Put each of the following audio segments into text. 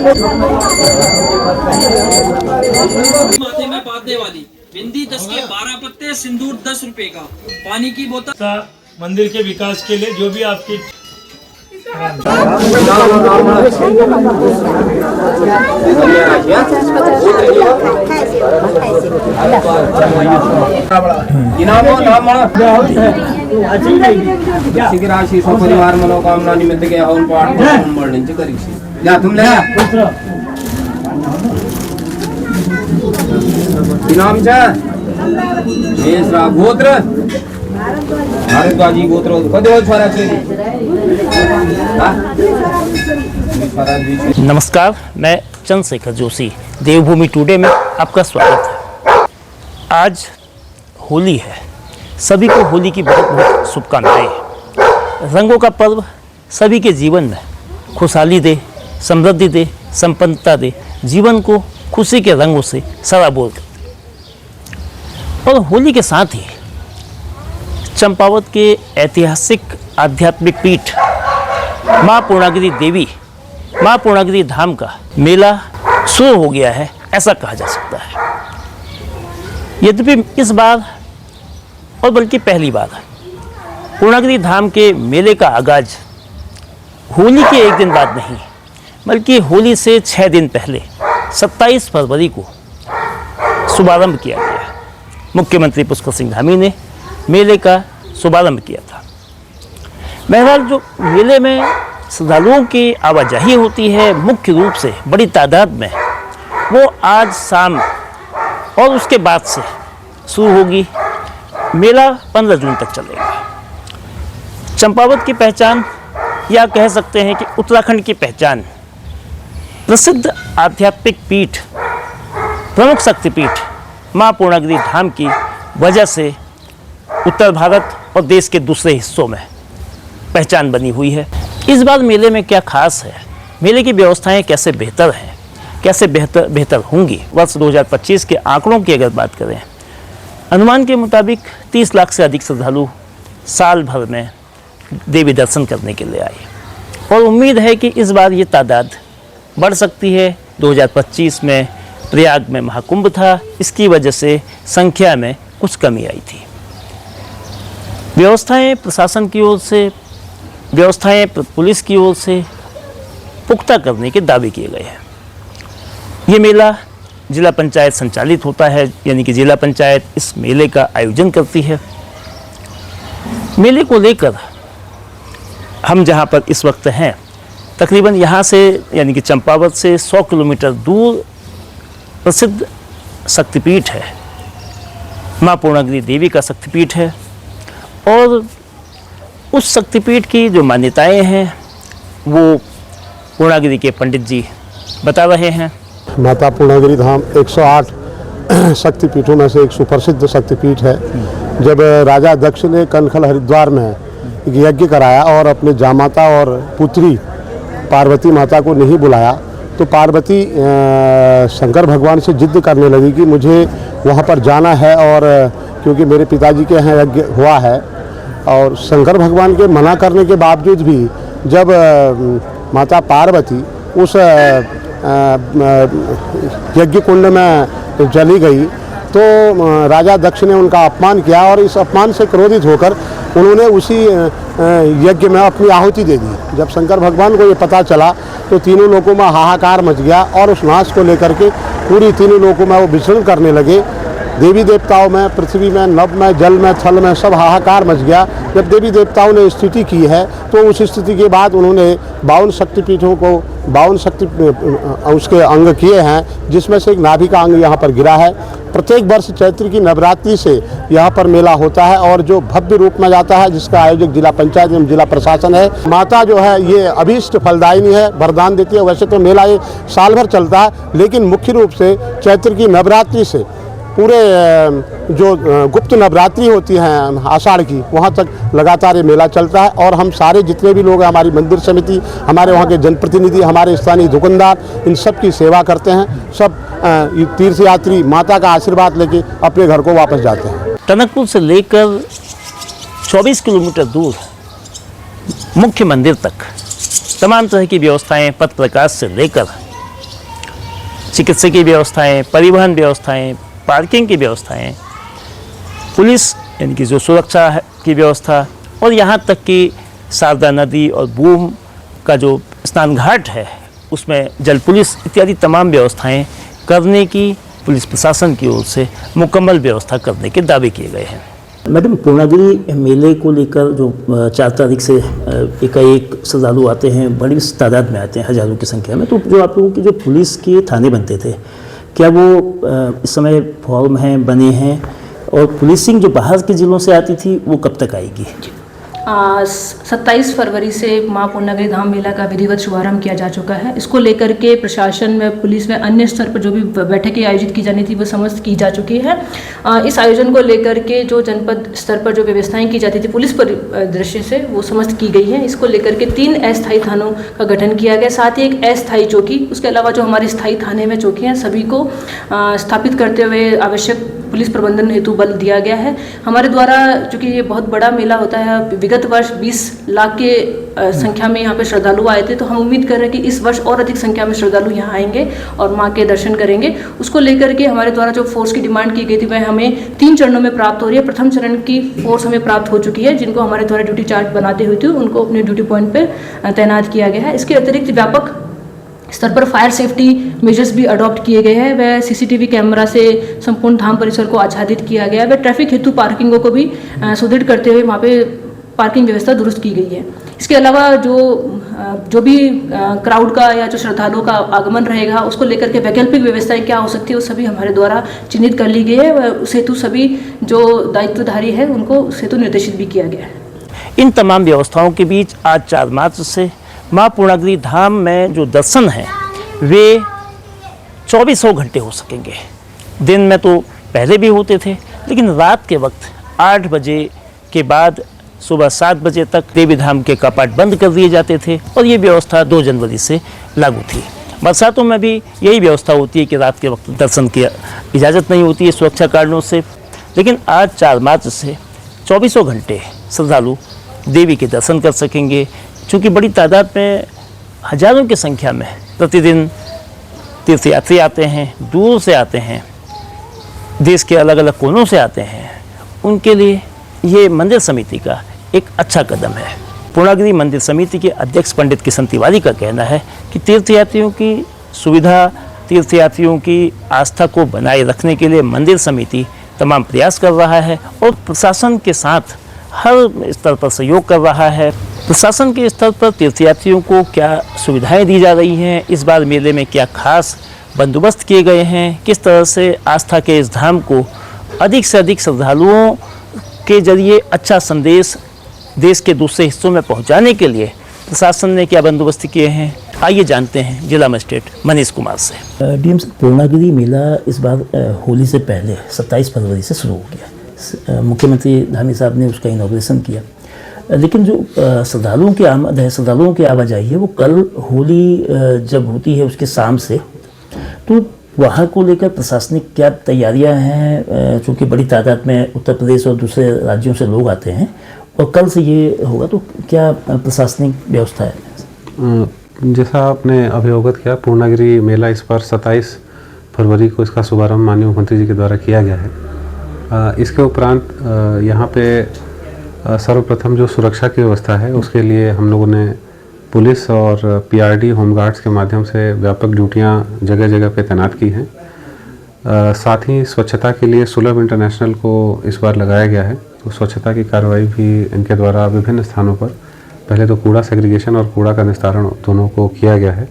माथे में बांधने वाली बिंदी 10 के 12 पत्ते, सिंदूर 10 रुपए का, पानी की बोतल। मंदिर के विकास के लिए जो भी आपकी राशि परिवार मनोकामना निमित्त के हवन पाठ जा तुम ले इनाम गोत्र भारद्वाजी गोत्र कदे फरा नमस्कार, मैं चंद्रशेखर जोशी, देवभूमि टुडे में आपका स्वागत है। आज होली है, सभी को होली की बहुत बहुत शुभकामनाएं। रंगों का पर्व सभी के जीवन में खुशहाली दे, समृद्धि दे, संपन्नता दे, जीवन को खुशी के रंगों से सराबोर कर। और होली के साथ ही चंपावत के ऐतिहासिक आध्यात्मिक पीठ माँ पूर्णागिरि देवी, माँ पूर्णागिरि धाम का मेला शुरू हो गया है, ऐसा कहा जा सकता है। यद्यपि इस बार और बल्कि पहली बार पूर्णागिरि धाम के मेले का आगाज होली के एक दिन बाद नहीं, बल्कि होली से 6 दिन पहले 27 फरवरी को शुभारंभ किया गया। मुख्यमंत्री पुष्कर सिंह धामी ने मेले का शुभारंभ किया था। बहरहाल जो मेले में श्रद्धालुओं की आवाजाही होती है मुख्य रूप से बड़ी तादाद में, वो आज शाम और उसके बाद से शुरू होगी। मेला 15 जून तक चलेगा। चंपावत की पहचान, या कह सकते हैं कि उत्तराखंड की पहचान, प्रसिद्ध आध्यात्मिक पीठ, प्रमुख शक्तिपीठ माँ पूर्णागिरि धाम की वजह से उत्तर भारत और देश के दूसरे हिस्सों में पहचान बनी हुई है। इस बार मेले में क्या खास है, मेले की व्यवस्थाएं कैसे बेहतर हैं, कैसे बेहतर होंगी। वर्ष 2025 के आंकड़ों की अगर बात करें, अनुमान के मुताबिक 30 लाख से अधिक श्रद्धालु साल भर में देवी दर्शन करने के लिए आए और उम्मीद है कि इस बार ये तादाद बढ़ सकती है। 2025 में प्रयाग में महाकुंभ था, इसकी वजह से संख्या में कुछ कमी आई थी। व्यवस्थाएं प्रशासन की ओर से, व्यवस्थाएं पुलिस की ओर से पुख्ता करने के दावे किए गए हैं। ये मेला जिला पंचायत संचालित होता है, यानी कि जिला पंचायत इस मेले का आयोजन करती है। मेले को लेकर हम जहाँ पर इस वक्त हैं, तकरीबन यहाँ से यानी कि चंपावत से 100 किलोमीटर दूर प्रसिद्ध शक्तिपीठ है, माँ पूर्णागिरि देवी का शक्तिपीठ है। और उस शक्तिपीठ की जो मान्यताएं हैं वो पूर्णागिरि के पंडित जी बता रहे हैं। माता पूर्णागिरि धाम 108 शक्तिपीठों में से एक सुप्रसिद्ध शक्तिपीठ है। जब राजा दक्ष ने कनखल हरिद्वार में एक यज्ञ कराया और अपने जामाता और पुत्री पार्वती माता को नहीं बुलाया, तो पार्वती शंकर भगवान से जिद करने लगी कि मुझे वहाँ पर जाना है, और क्योंकि मेरे पिताजी के यहाँ यज्ञ हुआ है। और शंकर भगवान के मना करने के बावजूद भी जब माता पार्वती उस यज्ञ कुंड में चली गई, तो राजा दक्ष ने उनका अपमान किया और इस अपमान से क्रोधित होकर उन्होंने उसी यज्ञ में अपनी आहुति दे दी। जब शंकर भगवान को ये पता चला तो तीनों लोकों में हाहाकार मच गया और उस नाश को लेकर के पूरी तीनों लोकों में वो विचरण करने लगे। देवी देवताओं में, पृथ्वी में, नभ में, जल में, थल में सब हाहाकार मच गया। जब देवी देवताओं ने स्तुति की है तो उस स्थिति के बाद उन्होंने 52 शक्तिपीठों को 52 शक्ति उसके अंग किए हैं, जिसमें से एक नाभि का अंग यहाँ पर गिरा है। प्रत्येक वर्ष चैत्र की नवरात्रि से यहाँ पर मेला होता है और जो भव्य रूप में जाता है, जिसका आयोजक जिला पंचायत एवं जिला प्रशासन है। माता जो है ये अभीष्ट फलदायिनी है, वरदान देती है। वैसे तो मेला ये साल भर चलता है, लेकिन मुख्य रूप से चैत्र की नवरात्रि से पूरे जो गुप्त नवरात्रि होती हैं आषाढ़ की, वहाँ तक लगातार ये मेला चलता है। और हम सारे जितने भी लोग हैं, हमारी मंदिर समिति, हमारे वहाँ के जनप्रतिनिधि, हमारे स्थानीय दुकानदार, इन सब की सेवा करते हैं। सब तीर्थयात्री माता का आशीर्वाद लेके अपने घर को वापस जाते हैं। टनकपुर से लेकर 24 किलोमीटर दूर मुख्य मंदिर तक तमाम तरह की व्यवस्थाएं, पथ प्रकाश से लेकर चिकित्सकीय व्यवस्थाएं, परिवहन व्यवस्थाएं, पार्किंग की व्यवस्थाएं, पुलिस यानी कि जो सुरक्षा की व्यवस्था, और यहाँ तक कि शारदा नदी और बूम का जो स्नान घाट है उसमें जल पुलिस इत्यादि तमाम व्यवस्थाएं करने की पुलिस प्रशासन की ओर से मुकम्मल व्यवस्था करने के दावे किए गए हैं। मैडम, पूर्णागिरि मेले को लेकर जो 4 तारीख से एकाएक श्रद्धालु आते हैं, बड़ी तादाद में आते हैं, हज़ारों की संख्या में, तो जो आप लोगों के जो पुलिस के थाने बनते थे, क्या वो इस समय फॉर्म हैं, बने हैं, और पुलिसिंग जो बाहर के ज़िलों से आती थी वो कब तक आएगी? 27 फरवरी से माँ पूर्णागिरि धाम मेला का विधिवत शुभारंभ किया जा चुका है। इसको लेकर के प्रशासन में, पुलिस में, अन्य स्तर पर जो भी बैठकें आयोजित की जानी थी वो समस्त की जा चुकी है। इस आयोजन को लेकर के जो जनपद स्तर पर जो व्यवस्थाएं की जाती थी पुलिस परिदृश्य से, वो समस्त की गई हैं। इसको लेकर के 3 अस्थायी थानों का गठन किया गया, साथ ही एक अस्थायी चौकी, उसके अलावा जो हमारे स्थायी थाने में चौकी हैं सभी को स्थापित करते हुए आवश्यक पुलिस प्रबंधन हेतु बल दिया गया है। हमारे द्वारा, चूँकि ये बहुत बड़ा मेला होता है, विगत वर्ष 20 लाख के संख्या में यहाँ पे श्रद्धालु आए थे, तो हम उम्मीद कर रहे हैं कि इस वर्ष और अधिक संख्या में श्रद्धालु यहाँ आएंगे और माँ के दर्शन करेंगे। उसको लेकर के हमारे द्वारा जो फोर्स की डिमांड की गई थी वह हमें 3 चरणों में प्राप्त हो रही है। प्रथम चरण की फोर्स हमें प्राप्त हो चुकी है, जिनको हमारे द्वारा ड्यूटी चार्ट बनाते हुए थे उनको अपने ड्यूटी पॉइंट पर तैनात किया गया है। इसके अतिरिक्त व्यापक स्तर पर फायर सेफ्टी मेजर्स भी अडॉप्ट किए गए हैं। वह सीसीटीवी कैमरा से संपूर्ण धाम परिसर को आच्छादित किया गया है। वह ट्रैफिक हेतु पार्किंगों को भी सुदृढ़ करते हुए वहाँ पे पार्किंग व्यवस्था दुरुस्त की गई है। इसके अलावा जो भी क्राउड का या जो श्रद्धालुओं का आगमन रहेगा उसको लेकर के वैकल्पिक व्यवस्थाएं क्या हो सकती है, वो सभी हमारे द्वारा चिन्हित कर ली गई है। उस हेतु सभी जो दायित्वधारी है उनको उस हेतु निर्देशित भी किया गया है। इन तमाम व्यवस्थाओं के बीच आज 4 मार्च से माँ पूर्णागिरि धाम में जो दर्शन हैं वे 24 घंटे हो सकेंगे। दिन में तो पहले भी होते थे, लेकिन रात के वक्त 8 बजे के बाद सुबह 7 बजे तक देवी धाम के कपाट बंद कर दिए जाते थे, और ये व्यवस्था 2 जनवरी से लागू थी। बरसातों में भी यही व्यवस्था होती है कि रात के वक्त दर्शन की इजाज़त नहीं होती है सुरक्षा कारणों से, लेकिन आज 4 मार्च से 24 घंटे श्रद्धालु देवी के दर्शन कर सकेंगे। चूँकि बड़ी तादाद में, हजारों की संख्या में प्रतिदिन तीर्थयात्री आते हैं, दूर से आते हैं, देश के अलग अलग कोनों से आते हैं, उनके लिए ये मंदिर समिति का एक अच्छा कदम है। पूर्णागिरि मंदिर समिति के अध्यक्ष पंडित किशन तिवारी का कहना है कि तीर्थयात्रियों की सुविधा, तीर्थयात्रियों की आस्था को बनाए रखने के लिए मंदिर समिति तमाम प्रयास कर रहा है और प्रशासन के साथ हर स्तर पर सहयोग कर रहा है। प्रशासन के स्तर पर तीर्थयात्रियों को क्या सुविधाएं दी जा रही हैं, इस बार मेले में क्या खास बंदोबस्त किए गए हैं, किस तरह से आस्था के इस धाम को अधिक से अधिक श्रद्धालुओं के जरिए अच्छा संदेश देश के दूसरे हिस्सों में पहुंचाने के लिए प्रशासन ने क्या बंदोबस्त किए हैं, आइए जानते हैं जिला मजिस्ट्रेट मनीष कुमार से। डीएम साहब, पूर्णागिरि मेला इस बार होली से पहले 27 फरवरी से शुरू हो गया। मुख्यमंत्री धामी साहब ने उसका इनॉग्रेशन किया, लेकिन जो श्रद्धालुओं की आमद है, श्रद्धालुओं की आवाजाही है, वो कल होली जब होती है उसके शाम से, तो वहाँ को लेकर प्रशासनिक क्या तैयारियां हैं? चूँकि बड़ी तादाद में उत्तर प्रदेश और दूसरे राज्यों से लोग आते हैं और कल से ये होगा, तो क्या प्रशासनिक व्यवस्था है? जैसा आपने अभी अवगत किया, पूर्णागिरि मेला इस बार 27 फरवरी को इसका शुभारंभ माननीय मुख्यमंत्री जी के द्वारा किया गया है। इसके उपरांत यहाँ पे सर्वप्रथम जो सुरक्षा की व्यवस्था है उसके लिए हम लोगों ने पुलिस और पीआरडी होमगार्ड्स के माध्यम से व्यापक ड्यूटियाँ जगह जगह पे तैनात की हैं। साथ ही स्वच्छता के लिए सुलभ इंटरनेशनल को इस बार लगाया गया है, तो स्वच्छता की कार्रवाई भी इनके द्वारा विभिन्न स्थानों पर पहले तो कूड़ा सेग्रीगेशन और कूड़ा का निस्तारण दोनों को किया गया है।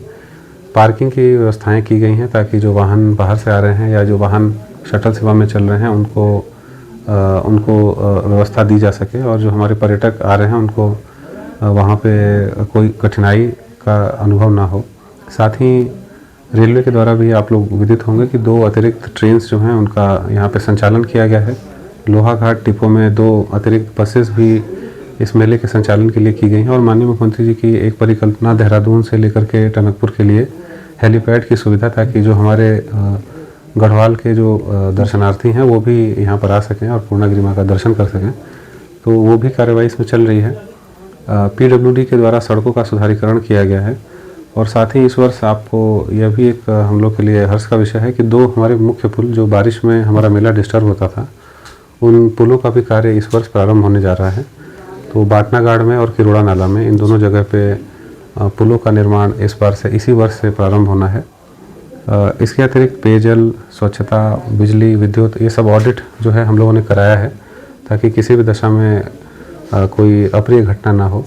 पार्किंग की व्यवस्थाएं की गई हैं ताकि जो वाहन बाहर से आ रहे हैं या जो वाहन शटल सेवा में चल रहे हैं उनको व्यवस्था दी जा सके, और जो हमारे पर्यटक आ रहे हैं उनको वहाँ पे कोई कठिनाई का अनुभव ना हो। साथ ही रेलवे के द्वारा भी आप लोग विदित होंगे कि 2 अतिरिक्त ट्रेन्स जो हैं उनका यहाँ पे संचालन किया गया है। लोहाघाट डिपो में 2 अतिरिक्त बसेस भी इस मेले के संचालन के लिए की गई हैं, और माननीय मुख्यमंत्री जी की एक परिकल्पना देहरादून से लेकर के टनकपुर के लिए हेलीपैड की सुविधा, ताकि जो हमारे गढ़वाल के जो दर्शनार्थी हैं वो भी यहाँ पर आ सकें और पूर्णागिरि माँ का दर्शन कर सकें, तो वो भी कार्रवाई इसमें चल रही है। पीडब्ल्यूडी के द्वारा सड़कों का सुधारीकरण किया गया है और साथ ही इस वर्ष आपको यह भी एक हम लोग के लिए हर्ष का विषय है कि 2 हमारे मुख्य पुल जो बारिश में हमारा मेला डिस्टर्ब होता था, उन पुलों का भी कार्य इस वर्ष प्रारंभ होने जा रहा है। तो बाटनागाड़ में और किरोड़ा नाला में इन दोनों जगह पे पुलों का निर्माण इस बार से इसी वर्ष से प्रारंभ होना है। इसके अतिरिक्त पेयजल, स्वच्छता, बिजली, विद्युत, ये सब ऑडिट जो है हम लोगों ने कराया है ताकि किसी भी दशा में कोई अप्रिय घटना ना हो।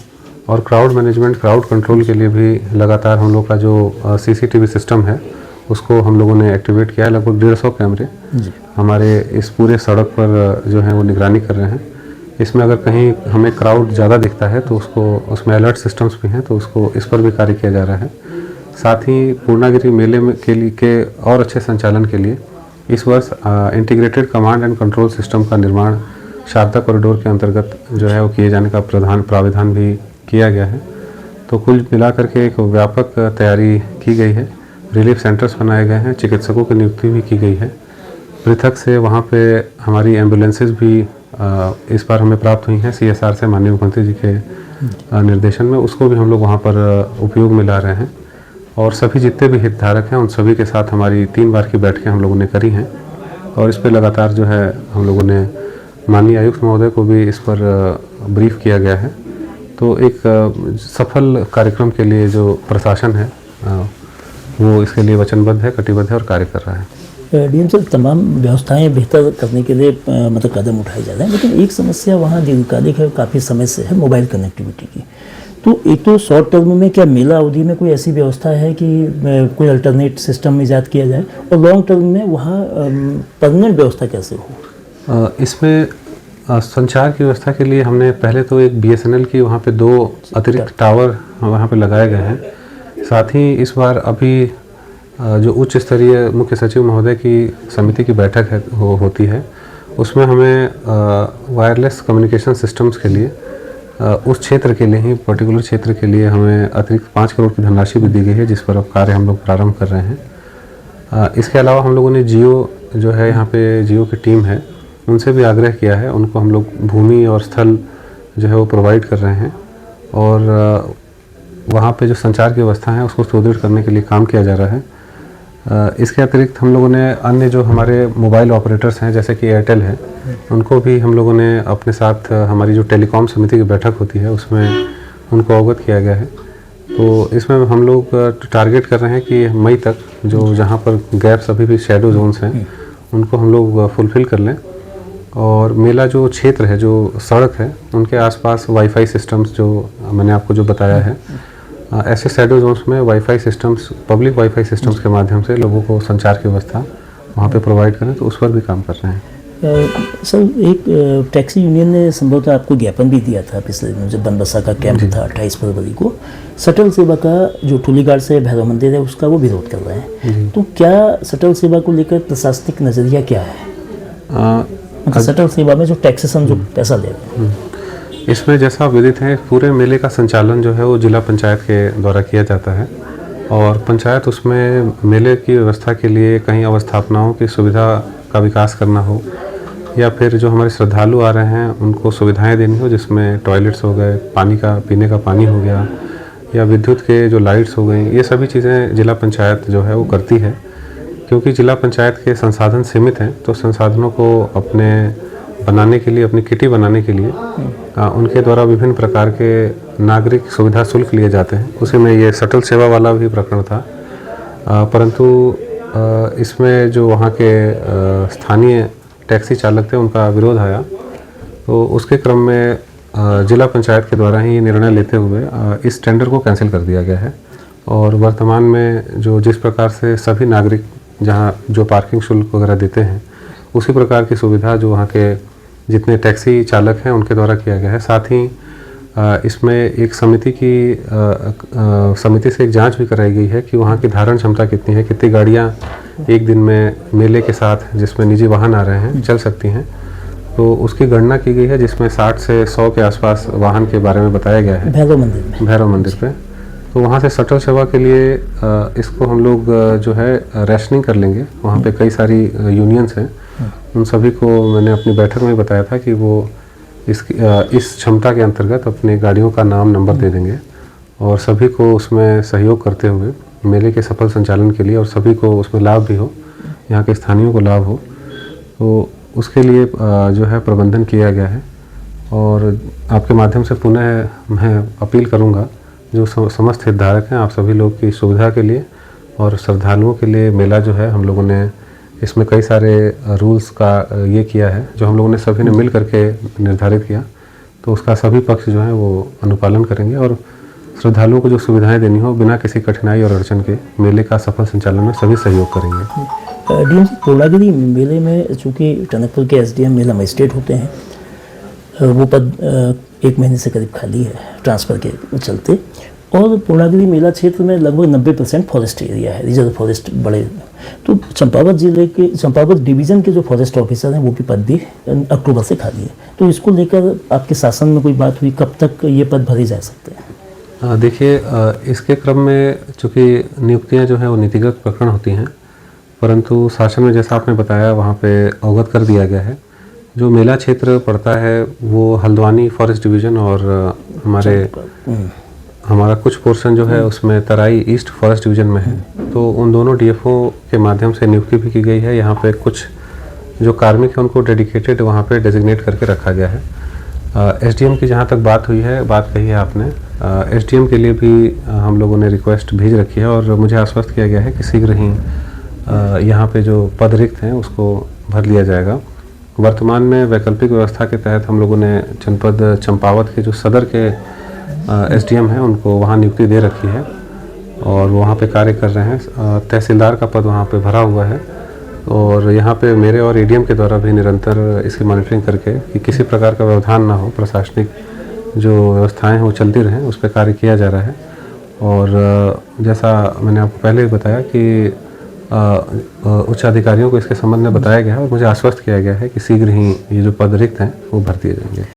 और क्राउड मैनेजमेंट, क्राउड कंट्रोल के लिए भी लगातार हम लोग का जो CCTV सिस्टम है उसको हम लोगों ने एक्टिवेट किया है। लगभग 150 कैमरे हमारे इस पूरे सड़क पर जो है वो निगरानी कर रहे हैं। इसमें अगर कहीं हमें क्राउड ज़्यादा दिखता है तो उसको उसमें अलर्ट सिस्टम्स भी हैं, तो उसको इस पर भी कार्य किया जा रहा है। साथ ही पूर्णागिरि मेले में के और अच्छे संचालन के लिए इस वर्ष integrated command and control system का निर्माण शारदा कॉरिडोर के अंतर्गत जो है वो किए जाने का प्राविधान भी किया गया है। तो कुल मिलाकर के एक व्यापक तैयारी की गई है। रिलीफ सेंटर्स बनाए गए हैं, चिकित्सकों की नियुक्ति भी की गई है। पृथक से वहाँ पे हमारी एम्बुलेंसेज भी इस बार हमें प्राप्त हुई हैं CSR से, माननीय मुख्यमंत्री जी के निर्देशन में। उसको भी हम लोग वहाँ पर उपयोग में ला रहे हैं। और सभी जितने भी हितधारक हैं उन सभी के साथ हमारी 3 बार की बैठकें हम लोगों ने करी हैं और इस पर लगातार जो है हम लोगों ने माननीय आयुक्त महोदय को भी इस पर ब्रीफ किया गया है। तो एक सफल कार्यक्रम के लिए जो प्रशासन है वो इसके लिए वचनबद्ध है, कटिबद्ध है और कार्य कर रहा है। डीएम सर, तमाम व्यवस्थाएं बेहतर करने के लिए मतलब कदम उठाए जा रहे हैं, लेकिन एक समस्या वहाँ दीर्घकालिक है, काफ़ी समय से है, मोबाइल कनेक्टिविटी की। तो एक तो शॉर्ट टर्म में क्या मेला अवधि में कोई ऐसी व्यवस्था है कि कोई अल्टरनेट सिस्टम ईजाद किया जाए, और लॉन्ग टर्म में वहाँ परमानेंट व्यवस्था कैसे हो? इसमें संचार की व्यवस्था के लिए हमने पहले तो एक BSNL की वहाँ पे 2 अतिरिक्त टावर वहाँ पे लगाए गए हैं। साथ ही इस बार अभी जो उच्च स्तरीय मुख्य सचिव महोदय की समिति की बैठक है होती है, उसमें हमें वायरलेस कम्युनिकेशन सिस्टम्स के लिए उस क्षेत्र के लिए ही, पर्टिकुलर क्षेत्र के लिए हमें अतिरिक्त 5 करोड़ की धनराशि भी दी गई है, जिस पर अब कार्य हम लोग प्रारंभ कर रहे हैं। इसके अलावा हम लोगों ने जियो जो है, यहाँ पे जियो की टीम है, उनसे भी आग्रह किया है। उनको हम लोग भूमि और स्थल जो है वो प्रोवाइड कर रहे हैं और वहाँ पे जो संचार की व्यवस्था है उसको सुदृढ़ करने के लिए काम किया जा रहा है। इसके अतिरिक्त हम लोगों ने अन्य जो हमारे मोबाइल ऑपरेटर्स हैं जैसे कि एयरटेल है, उनको भी हम लोगों ने अपने साथ हमारी जो टेलीकॉम समिति की बैठक होती है उसमें उनको अवगत किया गया है। तो इसमें हम लोग टारगेट कर रहे हैं कि मई तक जो जहाँ पर गैप्स अभी भी शैडो जोन्स हैं उनको हम लोग फुलफ़िल कर लें। और मेला जो क्षेत्र है, जो सड़क है, उनके आसपास वाईफाई सिस्टम्स जो मैंने आपको जो बताया है, ऐसे शैडो जोन्स में wifi systems, public wifi systems के माध्यम से लोगों को संचार की व्यवस्था वहाँ पे प्रोवाइड करें, तो उस पर भी काम कर रहे हैं। सर, एक टैक्सी यूनियन ने संभवतः आपको ज्ञापन भी दिया था पिछले दिनों, जब बनबसा का कैंप था 28 फरवरी को। शटल सेवा का जो ठुलीगाड़ से भैरव मंदिर है उसका वो विरोध कर रहे हैं, तो क्या शटल सेवा को लेकर प्रशासनिक नज़रिया क्या है? शटल सेवा में जो टैक्सेशन जो पैसा ले रहे हैं, इसमें जैसा विदित है पूरे मेले का संचालन जो है वो जिला पंचायत के द्वारा किया जाता है और पंचायत उसमें मेले की व्यवस्था के लिए कहीं अवस्थापनाओं की सुविधा का विकास करना हो या फिर जो हमारे श्रद्धालु आ रहे हैं उनको सुविधाएं देनी हो, जिसमें टॉयलेट्स हो गए, पानी का पीने का पानी हो गया या विद्युत के जो लाइट्स हो गई, ये सभी चीज़ें जिला पंचायत जो है वो करती है। क्योंकि जिला पंचायत के संसाधन सीमित हैं, तो संसाधनों को अपने बनाने के लिए, अपनी किटी बनाने के लिए उनके द्वारा विभिन्न प्रकार के नागरिक सुविधा शुल्क लिए जाते हैं। उसी में ये शटल सेवा वाला भी प्रकरण था, परंतु इसमें जो वहाँ के स्थानीय टैक्सी चालक थे उनका विरोध आया, तो उसके क्रम में जिला पंचायत के द्वारा ही निर्णय लेते हुए इस टेंडर को कैंसिल कर दिया गया है। और वर्तमान में जो जिस प्रकार से सभी नागरिक जहाँ जो पार्किंग शुल्क वगैरह देते हैं, उसी प्रकार की सुविधा जो वहाँ के जितने टैक्सी चालक हैं उनके द्वारा किया गया है। साथ ही इसमें एक समिति से एक जांच भी कराई गई है कि वहाँ की धारण क्षमता कितनी है, कितनी गाड़ियाँ एक दिन में मेले के साथ जिसमें निजी वाहन आ रहे हैं चल सकती हैं। तो उसकी गणना की गई है जिसमें 60 से 100 के आसपास वाहन के बारे में बताया गया है भैरव मंदिर पे। तो वहाँ से शटल सेवा के लिए इसको हम लोग जो है रैशनिंग कर लेंगे। वहाँ पे कई सारी यूनियंस हैं, उन सभी को मैंने अपनी बैठक में बताया था कि वो इस क्षमता के अंतर्गत अपने गाड़ियों का नाम नंबर दे देंगे और सभी को उसमें सहयोग करते हुए मेले के सफल संचालन के लिए और सभी को उसमें लाभ भी हो, यहाँ के स्थानीयों को लाभ हो, तो उसके लिए जो है प्रबंधन किया गया है। और आपके माध्यम से पुनः मैं अपील करूँगा जो समस्त हितधारक हैं, आप सभी लोग की सुविधा के लिए और श्रद्धालुओं के लिए मेला जो है हम लोगों ने इसमें कई सारे रूल्स का ये किया है जो हम लोगों ने सभी ने मिल करके निर्धारित किया, तो उसका सभी पक्ष जो है वो अनुपालन करेंगे और श्रद्धालुओं को जो सुविधाएं देनी हो बिना किसी कठिनाई और अड़चन के मेले का सफल संचालन में सभी सहयोग करेंगे। डीएम जी, पूर्णागिरि मेले में चूँकि टनकपुर के एसडीएम मेला मजिस्ट्रेट होते हैं, वो पद 1 महीने से करीब खाली है ट्रांसफ़र के चलते, और पूर्णागिरि मेला क्षेत्र में लगभग 90% फॉरेस्ट एरिया है, रिजर्व फॉरेस्ट बड़े। तो चंपावत जिले के चंपावत डिवीज़न के जो फॉरेस्ट ऑफिसर हैं वो भी पद भी अक्टूबर से खाली है, तो इसको लेकर आपके शासन में कोई बात हुई, कब तक ये पद भरे जा सकते हैं? देखिए, इसके क्रम में चूँकि नियुक्तियाँ जो हैं वो नीतिगत प्रकरण होती हैं, परंतु शासन में जैसा आपने बताया वहाँ पे अवगत कर दिया गया है। जो मेला क्षेत्र पड़ता है वो हल्द्वानी फॉरेस्ट डिवीज़न और हमारा कुछ पोर्शन जो है उसमें तराई ईस्ट फॉरेस्ट डिवीज़न में है, तो उन दोनों डीएफओ के माध्यम से नियुक्ति भी की गई है। यहाँ पे कुछ जो कार्मिक हैं उनको डेडिकेटेड वहाँ पे डेजिग्नेट करके रखा गया है। एसडीएम की जहाँ तक बात हुई है, बात कही है आपने, एसडीएम के लिए भी हम लोगों ने रिक्वेस्ट भेज रखी है और मुझे आश्वस्त किया गया है कि शीघ्र ही यहाँ पे जो पद रिक्त हैं उसको भर लिया जाएगा। वर्तमान में वैकल्पिक व्यवस्था के तहत हम लोगों ने जनपद चंपावत के जो सदर के एसडीएम हैं उनको वहाँ नियुक्ति दे रखी है और वो वहाँ पे कार्य कर रहे हैं। तहसीलदार का पद वहाँ पे भरा हुआ है और यहाँ पे मेरे और एडीएम के द्वारा भी निरंतर इसकी मॉनिटरिंग करके कि किसी प्रकार का व्यवधान ना हो, प्रशासनिक जो व्यवस्थाएं हैं वो चलती रहें, उस पर कार्य किया जा रहा है। और जैसा मैंने आपको पहले भी बताया कि उच्च अधिकारियों को इसके संबंध में बताया गया है और मुझे आश्वस्त किया गया है कि शीघ्र ही ये जो पद रिक्त हैं वो भर दिए जाएंगे।